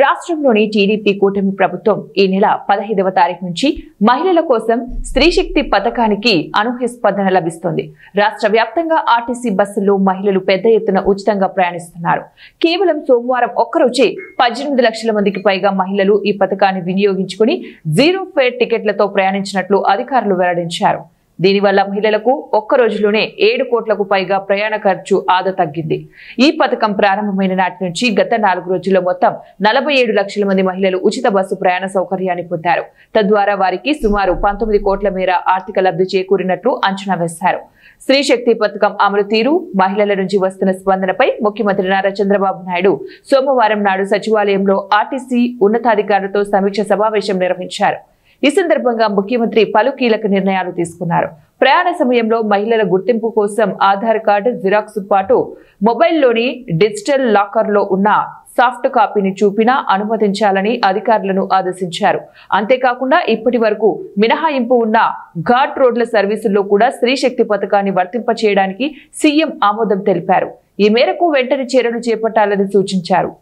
రాష్ట్రంలోని టీడీపీ కూటమి ప్రభుత్వం ఈ నెల 15వ తారీఖు నుంచి మహిళల కోసం స్త్రీ శక్తి పథకానికి అనూహ్య స్పందన లభిస్తుంది. రాష్ట్ర వ్యాప్తంగా ఆర్టీసీ బస్సుల్లో మహిళలు పెద్ద ఎత్తున ఉచితంగా ప్రయాణిస్తున్నారు. కేవలం సోమవారం ఒక్కరోజే 18 లక్షల మందికి పైగా మహిళలు ఈ పథకాన్ని వినియోగించుకుని జీరో ఫేర్ టికెట్లతో ప్రయాణించినట్లు అధికారులు వెల్లడించారు. దీనివల్ల మహిళలకు ఒక్క రోజులోనే 7 కోట్లకు పైగా ప్రయాణ ఖర్చు ఆదా తగ్గింది. ఈ పథకం ప్రారంభమైన నాటి నుంచి గత 4 రోజుల్లో మొత్తం 47 లక్షల మంది మహిళలు ఉచిత బస్సు ప్రయాణ సౌకర్యాన్ని పొందారు. తద్వారా వారికి సుమారు 19 కోట్ల మేర ఆర్థిక లబ్ధి చేకూరినట్లు అంచనా వేశారు. స్త్రీ శక్తి పథకం అమలు తీరు, మహిళల నుంచి వస్తున్న స్పందనపై ముఖ్యమంత్రి నారా చంద్రబాబు నాయుడు సోమవారం నాడు సచివాలయంలో ఆర్టీసీ ఉన్నతాధికారులతో సమీక్ష సమావేశం నిర్వహించారు. ఈ సందర్భంగా ముఖ్యమంత్రి పలు కీలక నిర్ణయాలు తీసుకున్నారు. ప్రయాణ సమయంలో మహిళల గుర్తింపు కోసం ఆధార్ కార్డు జిరాక్స్ పాటు మొబైల్లోని డిజిటల్ లాకర్లో ఉన్న సాఫ్ట్ కాపీని చూపినా అనుమతించాలని అధికారులను ఆదేశించారు. అంతేకాకుండా ఇప్పటి వరకు మినహాయింపు ఉన్న ఘాట్ రోడ్ల సర్వీసుల్లో కూడా స్త్రీ శక్తి పథకాన్ని వర్తింపచేయడానికి సీఎం ఆమోదం తెలిపారు. ఈ మేరకు వెంటనే చర్యలు చేపట్టాలని సూచించారు.